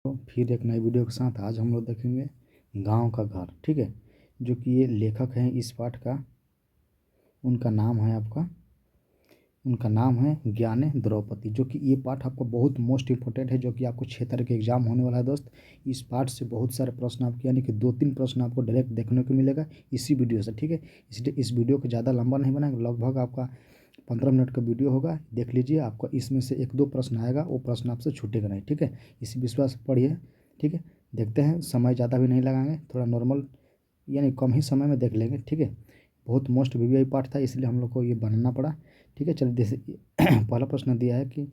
तो फिर एक नई वीडियो के साथ आज हम लोग देखेंगे गांव का घर। ठीक है, जो कि ये लेखक हैं इस पाठ का, उनका नाम है ज्ञाने द्रौपदी। जो कि ये पाठ आपको बहुत मोस्ट इंपॉर्टेंट है, जो कि आपको 6 तरह के एग्जाम होने वाला है दोस्त। इस पाठ से बहुत सारे प्रश्न आपके, यानी कि 2-3 प्रश्न आपको डायरेक्ट देखने को मिलेगा इसी वीडियो से। ठीक है, इसलिए इस वीडियो को ज़्यादा लंबा नहीं बनाएंगे, लगभग आपका 15 मिनट का वीडियो होगा। देख लीजिए, आपको इसमें से 1-2 प्रश्न आएगा, वो प्रश्न आपसे छूटेगा नहीं। ठीक है, इसी विश्वास से पढ़िए। ठीक है, देखते हैं, समय ज़्यादा भी नहीं लगाएंगे, थोड़ा नॉर्मल यानी कम ही समय में देख लेंगे। ठीक है, बहुत मोस्ट वीवीआई पार्ट था, इसलिए हम लोग को ये बनाना पड़ा। ठीक है, चलिए जैसे पहला प्रश्न दिया है कि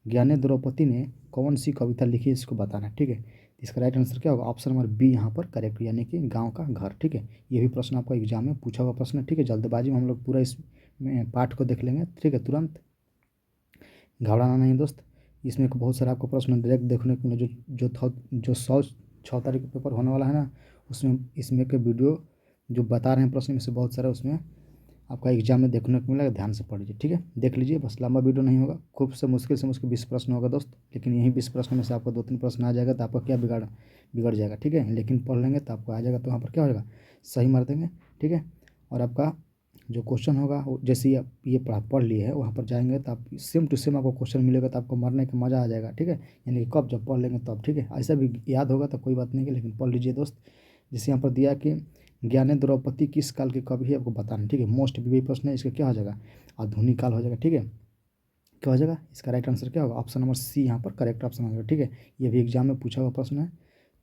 ज्ञाने द्रौपदी ने कौन सी कविता लिखी, इसको बताना है। ठीक है, इसका राइट आंसर क्या होगा? ऑप्शन नंबर बी यहाँ पर करेक्ट, यानी कि गांव का घर। ठीक है, ये भी प्रश्न आपका एग्जाम में पूछा हुआ प्रश्न है। ठीक है, जल्दबाजी में हम लोग पूरा इस पाठ को देख लेंगे। ठीक है, तुरंत घबराना नहीं दोस्त। इसमें बहुत सारा आपको प्रश्न डायरेक्ट देखने को मिले, जो 106 तारीख का पेपर होने वाला है ना, उसमें इसमें के वीडियो जो बता रहे हैं प्रश्न में से बहुत सारा उसमें आपका एग्जाम में देखने को मिलेगा। ध्यान से पढ़ लीजिए। ठीक है, देख लीजिए, बस लंबा वीडियो नहीं होगा, खूब से मुश्किल 20 प्रश्न होगा दोस्त। लेकिन यही 20 प्रश्न में से आपको 2-3 प्रश्न आ जाएगा तो आपका क्या बिगड़ जाएगा। ठीक है, लेकिन पढ़ लेंगे तो आपको आ जाएगा, तो वहाँ पर क्या हो जाएगा, सही मार देंगे। ठीक है, और आपका जो क्वेश्चन होगा जैसे ही आप ये पढ़ लिए है, वहाँ पर जाएंगे तो आप सेम टू सेम आपको क्वेश्चन मिलेगा, तो आपको मरने का मज़ा आ जाएगा। ठीक है, यानी कि कब, जब पढ़ लेंगे तब। ठीक है, ऐसा भी याद होगा तो कोई बात नहीं है, लेकिन पढ़ लीजिए दोस्त। जैसे यहाँ पर दिया कि ज्ञाने द्रौपदी किस काल के कवि है, आपको बताना। ठीक है, मोस्ट वीवीआई प्रश्न है, इसका क्या हो जाएगा, आधुनिक काल हो जाएगा। ठीक है, क्या हो जाएगा, इसका राइट आंसर क्या होगा? ऑप्शन नंबर सी यहाँ पर करेक्ट ऑप्शन हो जाएगा। ठीक है, ये भी एग्जाम में पूछा हुआ प्रश्न है।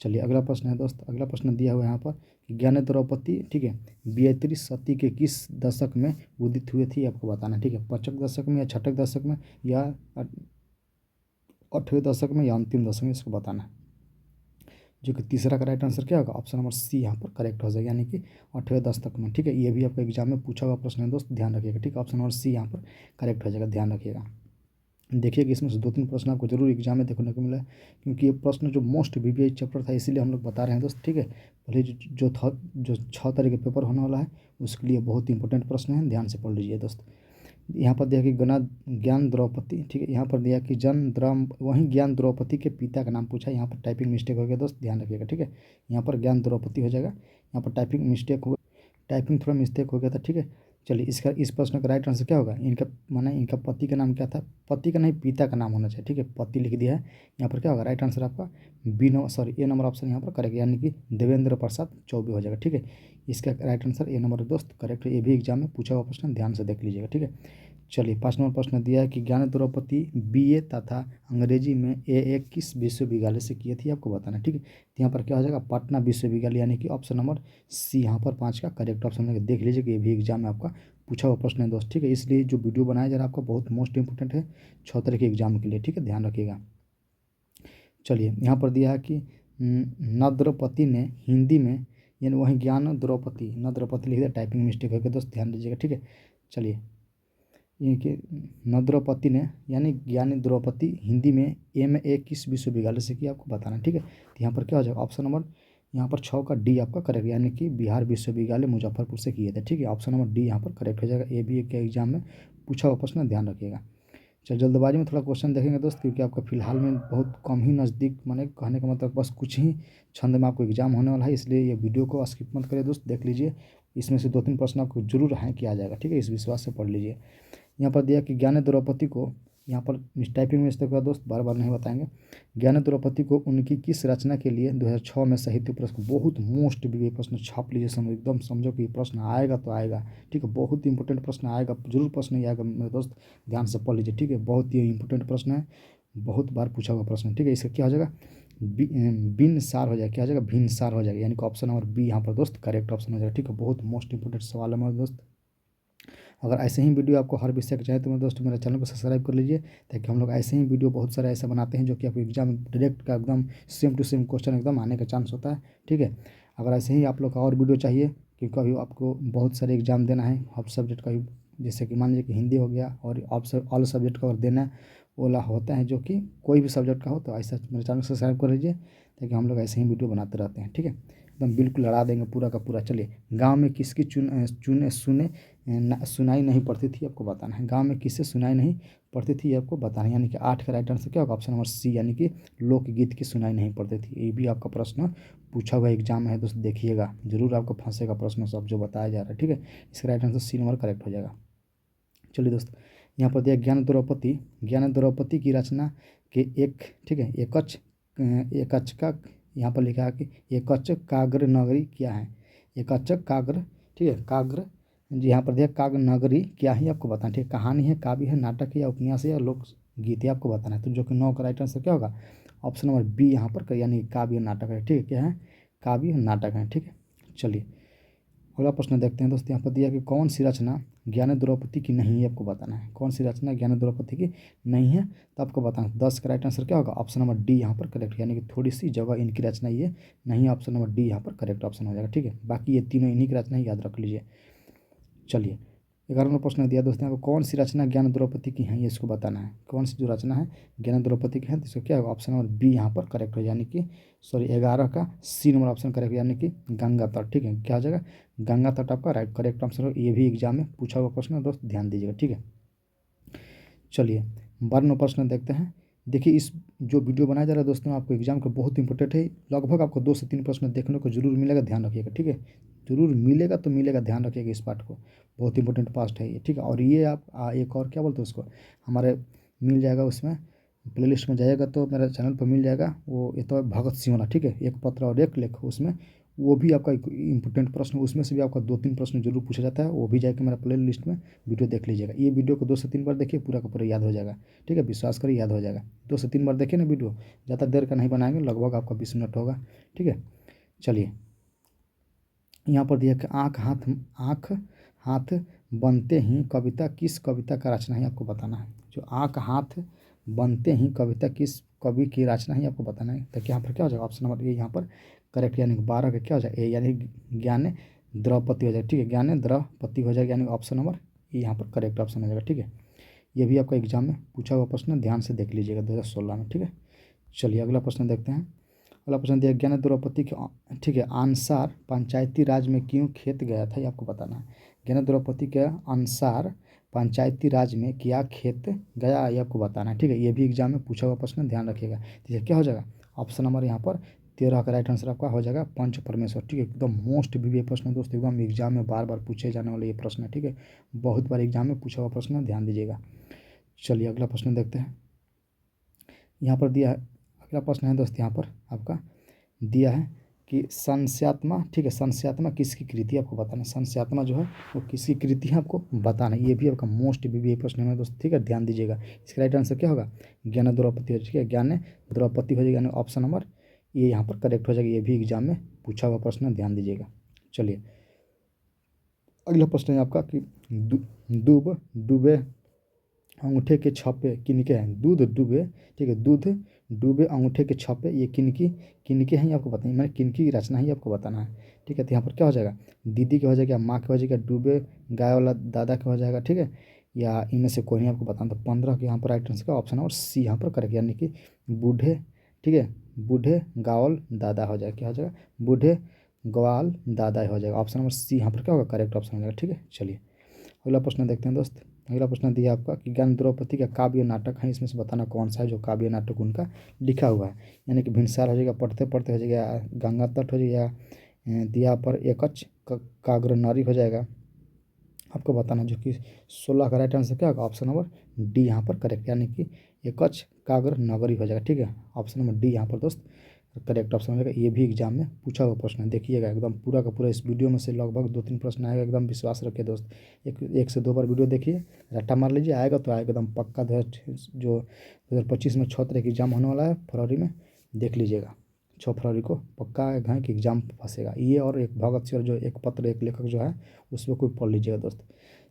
चलिए अगला प्रश्न है दोस्त, अगला प्रश्न दिया हुआ है यहाँ पर कि ज्ञाने द्रौपदी, ठीक है, बेअतरी सती के किस दशक में उदित हुए थी, आपको बताना। ठीक है, 5क दशक में या 6क दशक में या 8वें दशक में या अंतिम दशक में, इसको बताना है। जो कि तीसरा का राइट आंसर क्या होगा? ऑप्शन नंबर सी यहाँ पर करेक्ट हो जाएगा, यानी कि 8वें दशक में। ठीक है, ये भी आपका एग्जाम में पूछा हुआ प्रश्न है दोस्त, ध्यान रखिएगा। ठीक है, ऑप्शन नंबर सी यहाँ पर करेक्ट हो जाएगा, ध्यान रखिएगा। देखिए कि इसमें से 2-3 प्रश्न आपको जरूर एग्जाम में देखने को मिला है, क्योंकि ये प्रश्न जो मोस्ट वीवीआई चैप्टर था, इसीलिए हम लोग बता रहे हैं दोस्त। ठीक है, भले जो 6 तारीख के पेपर होने वाला है, उसके लिए बहुत इंपॉर्टेंट प्रश्न है, ध्यान से पढ़ लीजिए दोस्त। यहाँ पर दिया कि ज्ञान द्रौपदी, ठीक है, यहाँ पर दिया कि वहीं ज्ञान द्रौपदी के पिता का नाम पूछा। यहाँ पर टाइपिंग मिस्टेक हो गया दोस्त, ध्यान रखिएगा। ठीक है, यहाँ पर ज्ञान द्रौपदी हो जाएगा, यहाँ पर टाइपिंग थोड़ा मिस्टेक हो गया था। ठीक है, चलिए इस प्रश्न का राइट आंसर क्या होगा? इनका पति का नाम क्या था? पति का नहीं, पिता का नाम होना चाहिए। ठीक है, पति लिख दिया है, यहाँ पर क्या होगा? राइट आंसर आपका ए नंबर ऑप्शन यहाँ पर करेक्ट, यानी कि देवेंद्र प्रसाद चौबे हो जाएगा। ठीक है, इसका राइट आंसर ए नंबर दोस्त करेक्ट है। ये भी एग्जाम में पूछा हुआ प्रश्न, ध्यान से देख लीजिएगा। ठीक है, चलिए 5 नंबर प्रश्न दिया है कि ज्ञान द्रौपदी बीए तथा अंग्रेजी में ए किस विश्वविद्यालय से किए थी, आपको बताना है। ठीक है, तो यहाँ पर क्या हो जाएगा? पटना विश्वविद्यालय, यानी कि ऑप्शन नंबर सी यहाँ पर 5 का करेक्ट ऑप्शन है। देख लीजिए कि ये भी एग्जाम में आपका पूछा हुआ प्रश्न है दोस्त। ठीक है, इसलिए जो वीडियो बनाया जा रहा है आपका बहुत मोस्ट इंपोर्टेंट है 6 तरह के एग्जाम के लिए। ठीक है, ध्यान रखिएगा। चलिए यहाँ पर दिया है कि नद्रपति ने हिंदी में, यानी वहीं ज्ञान द्रौपदी, नद्रपति लिख दिया, टाइपिंग मिस्टेक हो गया दोस्त, ध्यान दीजिएगा। ठीक है, चलिए ये कि नद्रौपदी ने, यानी ज्ञानी द्रौपदी हिंदी में MA किस विश्वविद्यालय से किया, आपको बताना है। ठीक है, तो यहाँ पर क्या हो जाएगा? ऑप्शन नंबर यहाँ पर 6 का डी आपका करेक्ट, यानी कि बिहार विश्वविद्यालय मुजफ्फरपुर से किए थे। ठीक है, ऑप्शन नंबर डी यहाँ पर करेक्ट हो जाएगा। ये भी एक एग्जाम में पूछा हुआ प्रश्न, ध्यान रखिएगा। चल जल्दबाजी में थोड़ा क्वेश्चन देखेंगे दोस्त, क्योंकि आपका फिलहाल में बहुत कम ही नज़दीक, माने कहने का मतलब बस कुछ ही छंद में आपको एग्जाम होने वाला है, इसलिए ये वीडियो को स्किप मत करिए दोस्त, देख लीजिए। इसमें से 2-3 प्रश्न आपको जरूर है कि आ जाएगा। ठीक है, इस विश्वास से पढ़ लीजिए। यहाँ पर दिया कि ज्ञान द्रौपदी को, यहाँ पर टाइपिंग मिस्टेक हुआ दोस्त, बार बार नहीं बताएंगे। ज्ञान द्रौपदी को उनकी किस रचना के लिए 2006 में साहित्य पुरस्कार, बहुत मोस्ट भी प्रश्न छाप लीजिए, एकदम समझो कि प्रश्न आएगा तो आएगा। ठीक है, बहुत ही इंपॉर्टेंट प्रश्न आएगा, जरूर प्रश्न नहीं आएगा मेरे दोस्त, ध्यान से पढ़ लीजिए। ठीक है, बहुत ही इंपॉर्टेंट प्रश्न है, बहुत बार पूछा हुआ प्रश्न है। ठीक है, इसका क्या हो जाएगा? बिन सार हो जाएगा, क्या हो जाएगा? भिन्न सार हो जाएगा, यानी कि ऑप्शन नंबर बी यहाँ पर दोस्त करेक्ट ऑप्शन हो जाएगा। ठीक है, बहुत मोस्ट इंपॉर्टेंट सवाल है मेरे दोस्त। अगर ऐसे ही वीडियो आपको हर विषय का चाहिए तो मेरे दोस्तों मेरे चैनल को सब्सक्राइब कर लीजिए, ताकि हम लोग ऐसे ही वीडियो बहुत सारे ऐसा बनाते हैं जो कि आपको एग्जाम में डायरेक्ट का एकदम सेम टू सेम क्वेश्चन एकदम आने का चांस होता है। ठीक है, अगर ऐसे ही आप लोग का और वीडियो चाहिए, क्योंकि अभी आपको बहुत सारे एग्जाम देना है हर सब्जेक्ट का, जैसे कि मान लीजिए कि हिंदी हो गया, और ऑल सब्जेक्ट का अगर देना है वाला होता है, जो कि कोई भी सब्जेक्ट का हो, तो ऐसा मेरे चैनल को सब्सक्राइब कर लीजिए, ताकि हम लोग ऐसे ही वीडियो बनाते रहते हैं। ठीक है, एकदम बिल्कुल लड़ा देंगे पूरा का पूरा। चलिए, गांव में किसकी सुनाई नहीं पड़ती थी, आपको बताना है। गांव में किससे सुनाई नहीं पड़ती थी ये आपको बताना है, यानी कि 8 का राइट आंसर क्या होगा ऑप्शन नंबर सी, यानी कि लोकगीत की सुनाई नहीं पड़ती थी। ये भी आपका प्रश्न पूछा हुआ एग्जाम है दोस्त, देखिएगा जरूर आपको फंसेगा प्रश्न सब जो बताया जा रहा है, ठीक है। इसका right answer C number correct हो जाएगा। चलिए दोस्त, यहाँ पर दिया ज्ञान द्रौपदी की रचना के एक, ठीक है, एकच का, यहाँ पर लिखा है कि एकच काग्र नगरी क्या है, एकच काग्र, ठीक है, काग्र जी, यहाँ पर दिया काग्र नगरी क्या है आपको बताना, ठीक है। कहानी है, काव्य है, नाटक है या उपन्यास है या लोक गीत है आपको बताना है। तो जो कि 9 का राइट आंसर क्या होगा ऑप्शन नंबर बी यहाँ पर, यानी काव्य नाटक है, ठीक है। क्या है, काव्य नाटक है, ठीक है। चलिए अगला प्रश्न देखते हैं दोस्त, यहाँ पर दिया कि कौन सी रचना ज्ञान द्रौपदी की नहीं है आपको बताना है, कौन सी रचना ज्ञान द्रौपदी की नहीं है, तो आपको बताना है। 10 का राइट आंसर क्या होगा ऑप्शन नंबर डी यहाँ पर करेक्ट, यानी कि थोड़ी सी जगह इनकी रचना ये नहीं है, ऑप्शन नंबर डी यहाँ पर करेक्ट ऑप्शन हो जाएगा, ठीक है। बाकी ये तीनों इन्हीं की रचना है, याद रख लीजिए। चलिए 11वां प्रश्न दिया दोस्तों, यहाँ पर कौन सी रचना ज्ञान द्रौपदी की है, ये इसको बताना है। कौन सी जो रचना है ज्ञान द्रौपदी की है, तो इसको क्या होगा ऑप्शन नंबर बी यहाँ पर करेक्ट हो, यानी कि सॉरी 11 का सी नंबर ऑप्शन करेक्ट, यानी कि गंगा तट, ठीक है। क्या हो जाएगा, गंगा तट आपका राइट करेक्ट ऑप्शन हो। ये भी एग्जाम में पूछा हुआ प्रश्न है दोस्त, ध्यान दीजिएगा, ठीक है। चलिए 12वां प्रश्न देखते हैं। देखिए इस जो वीडियो बनाया जा रहा है दोस्तों आपको एग्जाम का बहुत इंपॉर्टेंट है, लगभग आपको 2 से 3 प्रश्न देखने को जरूर मिलेगा, ध्यान रखिएगा, ठीक है। जरूर मिलेगा तो मिलेगा, ध्यान रखिएगा इस पार्ट को, बहुत इंपॉर्टेंट पार्ट है ये, ठीक है। और ये आप एक और क्या बोलते हैं उसको, हमारे मिल जाएगा उसमें प्लेलिस्ट में जाएगा तो मेरे चैनल पर मिल जाएगा वो, ये तो भगत सिंह वाला, ठीक है, एक पत्र और एक लेख, उसमें वो भी आपका इंपॉर्टेंट प्रश्न, उसमें से भी आपका 2-3 प्रश्न जरूर पूछा जाता है, वो भी जाकर मेरा प्ले लिस्ट में वीडियो देख लीजिएगा। ये वीडियो को 2 से 3 बार देखिए, पूरा का पूरा याद हो जाएगा, ठीक है, विश्वास करिए याद हो जाएगा। 2 से 3 बार देखिए ना वीडियो, ज़्यादा देर का नहीं बनाएंगे, लगभग आपका 20 मिनट होगा, ठीक है। चलिए यहाँ पर दिया कि आँख हाथ बनते ही कविता किस कविता का रचना है आपको बताना है। जो आँख हाथ बनते ही कविता किस कवि की रचना है आपको बताना है। तो यहाँ पर क्या हो जाएगा ऑप्शन नंबर ए यहाँ पर करेक्ट, यानी 12 का क्या हो जाएगा ए, यानी ज्ञान द्रौपदी हो जाएगा, ठीक है, ज्ञान द्रौपदी हो जाएगा, यानी ऑप्शन नंबर ए यहाँ पर करेक्ट ऑप्शन हो जाएगा, ठीक है। ये भी आपका एग्जाम में पूछा हुआ प्रश्न, ध्यान से देख लीजिएगा 2016 में, ठीक है। चलिए अगला प्रश्न देखते हैं। अगला प्रश्न दिया ज्ञान द्रौपदी के, ठीक है, अनुसार पंचायती राज में क्यों खेत गया था, ये आपको बताना है। ज्ञान द्रौपदी के अनुसार पंचायती राज में क्या खेत गया, ये आपको बताना है, ठीक है। ये भी एग्जाम में पूछा हुआ प्रश्न, ध्यान रखिएगा। तो ये क्या हो जाएगा ऑप्शन नंबर यहाँ पर 13 का राइट आंसर आपका हो जाएगा पंच परमेश्वर, ठीक है। एकदम मोस्ट भी प्रश्न दोस्त, एकदम एग्जाम में बार बार पूछे जाने वाले ये प्रश्न है, ठीक है, बहुत बार एग्जाम में पूछा हुआ प्रश्न है, ध्यान दीजिएगा। चलिए अगला प्रश्न देखते हैं। यहाँ पर दिया है, अगला प्रश्न है दोस्त, यहाँ पर आपका दिया है कि संस्यात्मा, ठीक है, संस्यात्मा किसकी कृति आपको बताना है। संस्यात्मा जो है वो किसकी कृति है आपको बताना है। ये भी आपका मोस्ट भी प्रश्न है दोस्त, ठीक है, ध्यान दीजिएगा। इसका राइट आंसर क्या होगा ज्ञान द्रौपदी, ठीक है, ज्ञान द्रौपदी हो जाएगा, यानी ऑप्शन नंबर ये यहाँ पर करेक्ट हो जाएगा। ये भी एग्जाम में पूछा हुआ प्रश्न है, ध्यान दीजिएगा। चलिए अगला प्रश्न है आपका कि दूब डूबे अंगूठे के छापे किनके हैं। दूध डूबे, ठीक है, दूध डूबे अंगूठे के छापे, ये किनके हैं ये आपको बताना है, मैंने किनकी रचना ही आपको बताना है, ठीक है। तो यहाँ पर क्या हो जाएगा दीदी के हो जाएगा, माँ के हो जाएगा, डूबे गाय वाला दादा के हो जाएगा, ठीक है, या इनमें से कोई नहीं आपको बताना। तो 15 के यहाँ पर राइट आंसर का ऑप्शन और सी यहाँ पर करेक्ट, यानी कि बूढ़े, ठीक है, बूढ़े गावल दादा हो जाएगा, क्या हो जाएगा बूढ़े ग्वाल दादा हो जाएगा, ऑप्शन नंबर सी यहाँ पर क्या होगा करेक्ट ऑप्शन हो जाएगा, ठीक है। चलिए अगला प्रश्न देखते हैं दोस्त। अगला प्रश्न दिया आपका कि ज्ञान द्रौपदी का काव्य नाटक है, इसमें से बताना कौन सा है जो काव्य नाटक उनका लिखा हुआ है। यानी कि भिनसार हो जाएगा, पढ़ते पढ़ते हो जाएगा, गंगा तट हो जाएगा, दिया पर एकच काग्र नारी हो जाएगा, आपको बताना। जो कि 16 का राइट आंसर क्या होगा ऑप्शन नंबर डी यहाँ पर करेक्ट, यानी कि एकच काग्र नगरी हो जाएगा, ठीक है, ऑप्शन नंबर डी यहाँ पर दोस्त करेक्ट ऑप्शन हो जाएगा। ये भी एग्जाम में पूछा हुआ प्रश्न है, देखिएगा एकदम पूरा का पूरा इस वीडियो में से लगभग 2-3 प्रश्न आएगा, एकदम विश्वास रखिए दोस्त। एक से 2 बार वीडियो देखिए, रट्टा मार लीजिए, आएगा तो आएगा एकदम पक्का। जो 2025 में 6 तरह की एग्जाम होने वाला है फरवरी में, देख लीजिएगा 6 फरवरी को पक्का है कि एग्जाम फंसेगा ये। और एक भगत सिंह जो एक पत्र एक लेखक जो है उसमें कोई पढ़ लीजिएगा दोस्त।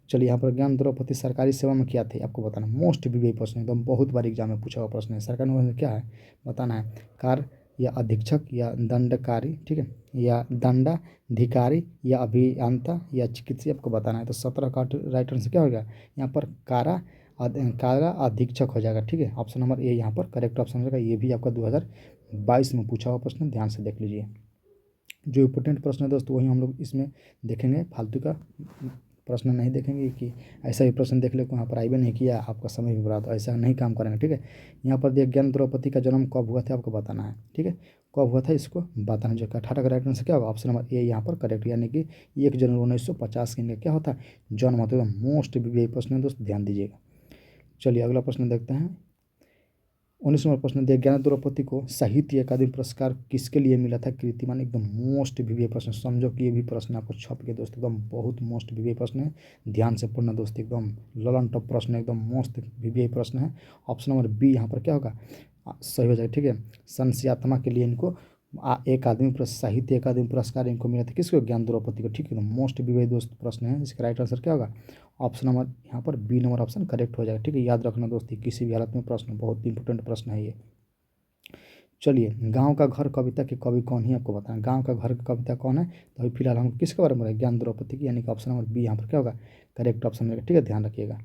चलिए यहाँ पर ज्ञान द्रौपदी सरकारी सेवा में क्या थे आपको बताना, मोस्ट भी प्रश्न एकदम बहुत बार एग्जाम में पूछा हुआ प्रश्न है। सरकारी में क्या है बताना है, कार या अधीक्षक या दंडकारी, ठीक है, या दंडाधिकारी या अभियंता या चिकित्सक आपको बताना है। तो 17 का राइट आंसर क्या होगा यहाँ पर कारा अधीक्षक हो जाएगा, ठीक है, ऑप्शन नंबर ए यहाँ पर करेक्ट ऑप्शन हो जाएगा। ये भी आपका 2022 में पूछा हुआ प्रश्न, ध्यान से देख लीजिए। जो इम्पोर्टेंट प्रश्न है दोस्तों वही हम लोग इसमें देखेंगे, फालतू का प्रश्न नहीं देखेंगे कि ऐसा भी प्रश्न देख ले को यहाँ पर आइबे नहीं किया, आपका समय भी बर्बाद, ऐसा नहीं काम करेंगे, ठीक है। यहाँ पर देखिए ज्ञान द्रौपदी का जन्म कब हुआ था आपको बताना है, ठीक है। कब हुआ था इसको बताना, जो 18 का राइट आंसर क्या होगा, ऑप्शन नंबर ए यहाँ पर करेक्ट, यानी कि 1 जनवरी 1950 के इनका क्या होता है, जन्म होता है। मोस्ट वीवीआई प्रश्न है दोस्त, ध्यान दीजिएगा। चलिए अगला प्रश्न देखते हैं। 19 नंबर प्रश्न दिया, ज्ञान द्रौपदी को साहित्य अकादमी पुरस्कार किसके लिए मिला था, कीर्तिमान। एकदम मोस्ट वीवीआई प्रश्न, समझो कि ये भी प्रश्न आपको छप के दोस्त एकदम बहुत मोस्ट वीवीआई प्रश्न है, ध्यान से पढ़ना दोस्त, एकदम ललन टॉप प्रश्न है, एकदम मोस्ट वीवीआई प्रश्न है। ऑप्शन नंबर बी यहाँ पर क्या होगा, सही हो जाएगा, ठीक है। संस्यात्मा के लिए इनको साहित्य अकादमी पुरस्कार इनको मिला था, किसको, ज्ञान द्रौपदी को, ठीक है। मोस्ट वीवीआई दोस्त प्रश्न है, इसका राइट आंसर क्या होगा, ऑप्शन नंबर यहाँ पर बी नंबर ऑप्शन करेक्ट हो जाएगा, ठीक है। याद रखना दोस्ती, किसी भी हालत में प्रश्न, बहुत इंपॉर्टेंट प्रश्न है ये। चलिए गांव का घर कविता के कवि कौन है आपको बताना, गांव का घर की कविता कौन है, तो अभी फिलहाल हम किसके बारे में बोल रहे हैं, ज्ञान द्रौपदी की, यानी कि ऑप्शन नंबर बी यहाँ पर क्या होगा, करेक्ट ऑप्शन रहेगा, ठीक है, ध्यान रखिएगा।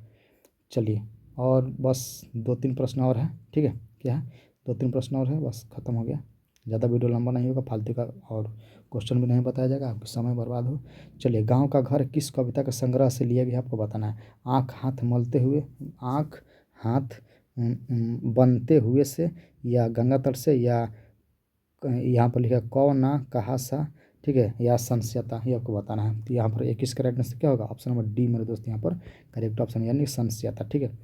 चलिए और बस 2-3 प्रश्न और है, ठीक है, क्या है, 2-3 प्रश्न और है, बस खत्म हो गया। ज़्यादा वीडियो लंबा नहीं होगा, फालतू का और क्वेश्चन भी नहीं बताया जाएगा, आपका समय बर्बाद हो। चलिए गांव का घर किस कविता के संग्रह से लिया गया आपको बताना है। आँख हाथ बनते हुए से, या गंगा तट से, या यहाँ पर लिखा कौ ना कहा सा, ठीक है, या संस्यता, ये आपको बताना है। तो यहाँ पर एक किस करेक्ट से क्या होगा, ऑप्शन नंबर डी मेरे दोस्त यहाँ पर करेक्ट ऑप्शन, यानी संस्यता, ठीक है,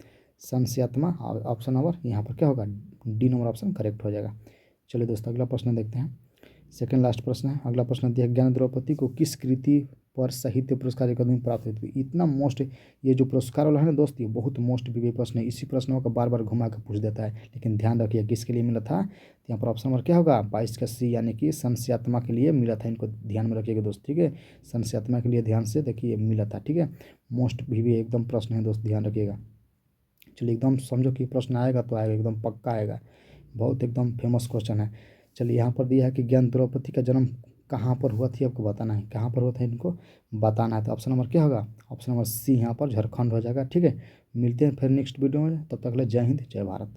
संस्यात्मा। ऑप्शन नंबर यहाँ पर क्या होगा, डी नंबर ऑप्शन करेक्ट हो जाएगा। चलिए दोस्तों अगला प्रश्न देखते हैं, सेकंड लास्ट प्रश्न है। अगला प्रश्न दिया, ज्ञान द्रौपदी को किस कृति पर साहित्य पुरस्कार अकादमी प्राप्त हुई थी। इतना मोस्ट, ये जो पुरस्कार वाला है ना दोस्त, ये बहुत मोस्ट वीवीआई प्रश्न है, इसी प्रश्नों को बार बार घुमा के पूछ देता है, लेकिन ध्यान रखिए किसके लिए मिला था, तो यहाँ पर ऑप्शन नंबर क्या होगा, 22 का सी, यानी कि संस्यात्मा के लिए मिला था, इनको ध्यान में रखिएगा दोस्त, ठीक है। संस्यात्मा के लिए ध्यान से देखिए मिला था, ठीक है। मोस्ट वीवीआई एकदम प्रश्न है दोस्त, ध्यान रखिएगा। चलिए एकदम समझो कि प्रश्न आएगा तो आएगा, एकदम पक्का आएगा, बहुत एकदम फेमस क्वेश्चन है। चलिए यहाँ पर दिया है कि ज्ञान द्रौपदी का जन्म कहाँ पर हुआ थी आपको बताना है, कहाँ पर हुआ था इनको बताना है। तो ऑप्शन नंबर क्या होगा, ऑप्शन नंबर सी यहाँ पर झारखंड हो जाएगा, ठीक है। मिलते हैं फिर नेक्स्ट वीडियो में, तब तक के लिए जय हिंद जय भारत।